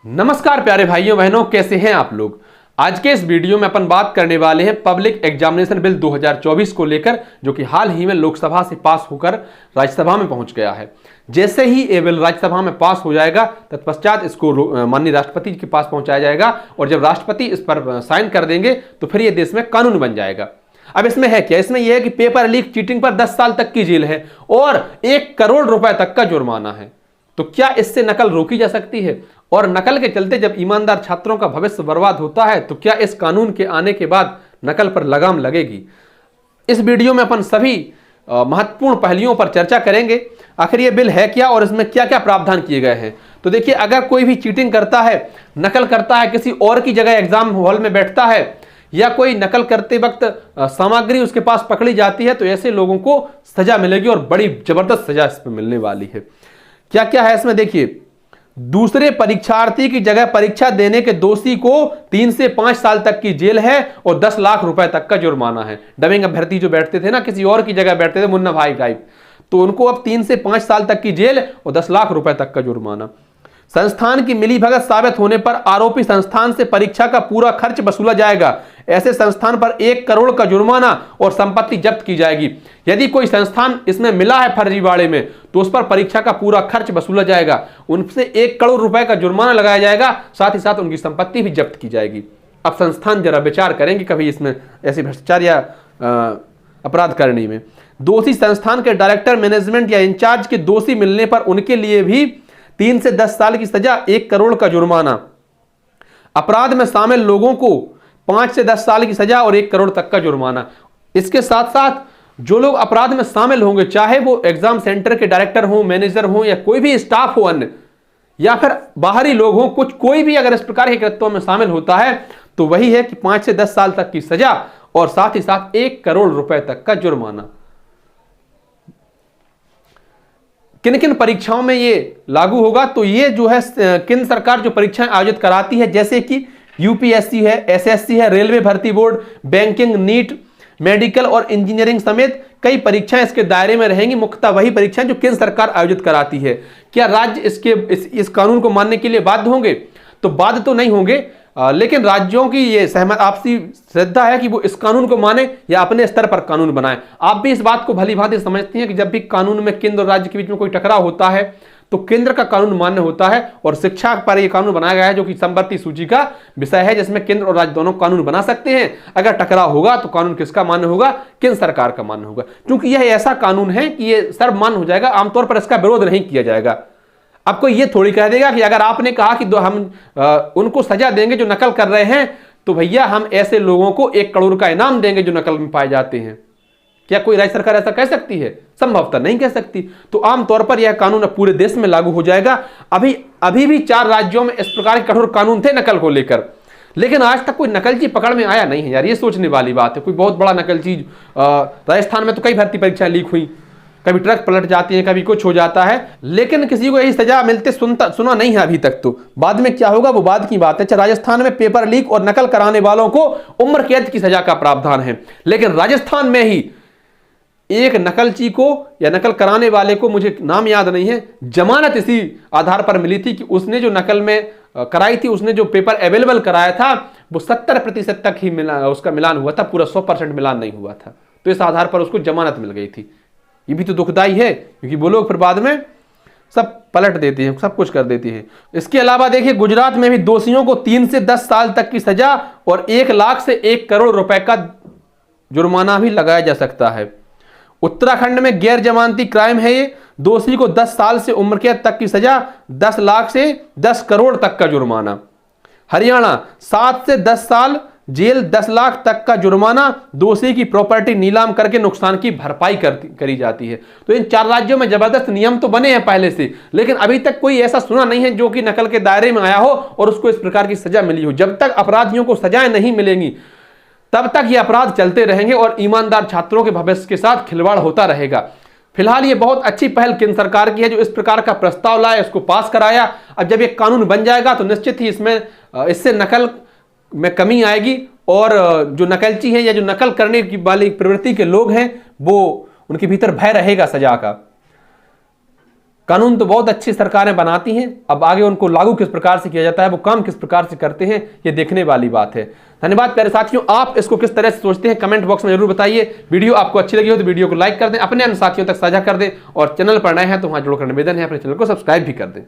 नमस्कार प्यारे भाइयों बहनों, कैसे हैं आप लोग। आज के इस वीडियो में अपन बात करने वाले हैं पब्लिक एग्जामिनेशन बिल 2024 को लेकर, जो कि हाल ही में लोकसभा से पास होकर राज्यसभा में पहुंच गया है। जैसे ही ये बिल राज्यसभा में पास हो जाएगा तत्पश्चात इसको माननीय राष्ट्रपति के पास पहुंचाया जाएगा और जब राष्ट्रपति इस पर साइन कर देंगे तो फिर ये देश में कानून बन जाएगा। अब इसमें है क्या? इसमें यह है कि पेपर लीक चीटिंग पर 10 साल तक की जेल है और 1 करोड़ रुपए तक का जुर्माना है। तो क्या इससे नकल रोकी जा सकती है? और नकल के चलते जब ईमानदार छात्रों का भविष्य बर्बाद होता है तो क्या इस कानून के आने के बाद नकल पर लगाम लगेगी? इस वीडियो में अपन सभी महत्वपूर्ण पहलुओं पर चर्चा करेंगे। आखिर ये बिल है क्या और इसमें क्या क्या प्रावधान किए गए हैं। तो देखिए, अगर कोई भी चीटिंग करता है, नकल करता है, किसी और की जगह एग्जाम हॉल में बैठता है या कोई नकल करते वक्त सामग्री उसके पास पकड़ी जाती है तो ऐसे लोगों को सजा मिलेगी और बड़ी जबरदस्त सजा इस पर मिलने वाली है। क्या क्या है इसमें देखिए। दूसरे परीक्षार्थी की जगह परीक्षा देने के दोषी को 3 से 5 साल तक की जेल है और 10 लाख रुपए तक का जुर्माना है। डमिंग अभ्यर्थी जो बैठते थे ना, किसी और की जगह बैठते थे, मुन्ना भाई टाइप, तो उनको अब 3 से 5 साल तक की जेल और 10 लाख रुपए तक का जुर्माना। संस्थान की मिलीभगत साबित होने पर आरोपी संस्थान से परीक्षा का पूरा खर्च वसूला जाएगा। ऐसे संस्थान पर 1 करोड़ का जुर्माना और संपत्ति जब्त की जाएगी। यदि कोई संस्थान इसमें मिला है फर्जीवाड़े में तो उस पर परीक्षा का पूरा खर्च वसूला जाएगा, उनसे 1 करोड़ रुपए का जुर्माना लगाया जाएगा, साथ ही साथ उनकी संपत्ति भी जब्त की जाएगी। अब संस्थान जरा विचार करेंगे कभी इसमें ऐसे भ्रष्टाचार या अपराध करने में। दोषी संस्थान के डायरेक्टर, मैनेजमेंट या इंचार्ज के दोषी मिलने पर उनके लिए भी 3 से 10 साल की सजा, 1 करोड़ का जुर्माना। अपराध में शामिल लोगों को 5 से 10 साल की सजा और 1 करोड़ तक का जुर्माना। इसके साथ साथ जो लोग अपराध में शामिल होंगे, चाहे वो एग्जाम सेंटर के डायरेक्टर हो, मैनेजर हो या कोई भी स्टाफ हो अन्य, या फिर बाहरी लोग हो, कोई भी अगर इस प्रकार के कृत्यों में शामिल होता है तो वही है कि 5 से 10 साल तक की सजा और साथ ही साथ 1 करोड़ रुपए तक का जुर्माना। किन किन परीक्षाओं में ये लागू होगा? तो ये जो है केंद्र सरकार जो परीक्षाएं आयोजित कराती है, जैसे कि यूपीएससी है, एसएससी है, रेलवे भर्ती बोर्ड, बैंकिंग, नीट, मेडिकल और इंजीनियरिंग समेत कई परीक्षाएं इसके दायरे में रहेंगी। मुख्यतः वही परीक्षाएं जो केंद्र सरकार आयोजित कराती है। क्या राज्य इस कानून को मानने के लिए बाध्य होंगे? तो बाध्य तो नहीं होंगे, लेकिन राज्यों की ये सहमत आपसी श्रद्धा है कि वो इस कानून को माने या अपने स्तर पर कानून बनाएं। आप भी इस बात को भली भांति समझती हैं कि जब भी कानून में केंद्र और राज्य के बीच में कोई टकराव होता है तो केंद्र का कानून मान्य होता है और शिक्षा पर यह कानून बनाया गया है जो कि समवर्ती सूची का विषय है, जिसमें केंद्र और राज्य दोनों कानून बना सकते हैं। अगर टकराव होगा तो कानून किसका मान्य होगा? केंद्र सरकार का मान्य होगा, क्योंकि यह ऐसा कानून है कि यह सर्वमान्य हो जाएगा। आमतौर पर इसका विरोध नहीं किया जाएगा। अब कोई ये थोड़ी कह देगा कि अगर आपने कहा कि हम उनको सजा देंगे जो नकल कर रहे हैं तो भैया हम ऐसे लोगों को 1 करोड़ का इनाम देंगे जो नकल में पाए जाते हैं। क्या कोई राज्य सरकार ऐसा कह सकती है? संभवतः नहीं कह सकती। तो आमतौर पर यह कानून अब पूरे देश में लागू हो जाएगा। अभी भी 4 राज्यों में इस प्रकार के कठोर कानून थे नकल को लेकर, लेकिन आज तक कोई नकलची पकड़ में आया नहीं है। यार, ये सोचने वाली बात है। कोई बहुत बड़ा नकलची, राजस्थान में तो कई भर्ती परीक्षाएं लीक हुई, कभी ट्रक पलट जाती है, कभी कुछ हो जाता है, लेकिन किसी को यही सजा मिलते सुना नहीं है अभी तक। तो बाद में क्या होगा वो बाद की बात है। अच्छा, राजस्थान में पेपर लीक और नकल कराने वालों को उम्र कैद की सजा का प्रावधान है, लेकिन राजस्थान में ही एक नकलची को या नकल कराने वाले को, मुझे नाम याद नहीं है, जमानत इसी आधार पर मिली थी कि उसने जो नकल में कराई थी, उसने जो पेपर अवेलेबल कराया था वो 70% तक ही उसका मिलान हुआ था, पूरा 100% मिलान नहीं हुआ था। तो इस आधार पर उसको जमानत मिल गई थी। ये भी तो दुखदाई है, क्योंकि वो लोग फिर बाद में सब पलट देते हैं, सब कुछ कर देते हैं। इसके अलावा देखिए, गुजरात में भी दोषियों को 3 से 10 साल तक की सजा और 1 लाख से 1 करोड़ रुपए का जुर्माना भी लगाया जा सकता है। उत्तराखंड में गैर जमानती क्राइम है ये। दोषी को 10 साल से उम्र कैद तक की सजा, 10 लाख से 10 करोड़ तक का जुर्माना। हरियाणा 7 से 10 साल जेल, 10 लाख तक का जुर्माना। दोषी की प्रॉपर्टी नीलाम करके नुकसान की भरपाई करी जाती है। तो इन 4 राज्यों में जबरदस्त नियम तो बने हैं पहले से, लेकिन अभी तक कोई ऐसा सुना नहीं है जो कि नकल के दायरे में आया हो और उसको इस प्रकार की सजा मिली हो। जब तक अपराधियों को सजाएं नहीं मिलेंगी तब तक ये अपराध चलते रहेंगे और ईमानदार छात्रों के भविष्य के साथ खिलवाड़ होता रहेगा। फिलहाल ये बहुत अच्छी पहल केंद्र सरकार की है जो इस प्रकार का प्रस्ताव लाया, इसको पास कराया। अब जब ये कानून बन जाएगा तो निश्चित ही इससे नकल में कमी आएगी और जो नकलची हैं या जो नकल करने की वाली प्रवृत्ति के लोग हैं वो उनके भीतर भय रहेगा सजा का। कानून तो बहुत अच्छी सरकारें बनाती हैं, अब आगे उनको लागू किस प्रकार से किया जाता है, वो काम किस प्रकार से करते हैं, ये देखने वाली बात है। धन्यवाद प्यारे साथियों, आप इसको किस तरह से सोचते हैं कमेंट बॉक्स में जरूर बताइए। वीडियो आपको अच्छी लगी हो तो वीडियो को लाइक कर दें, अपने अन्य साथियों तक साझा कर दें, और चैनल पर नए हैं तो वहां जुड़कर निवेदन है अपने चैनल को सब्सक्राइब भी कर दें।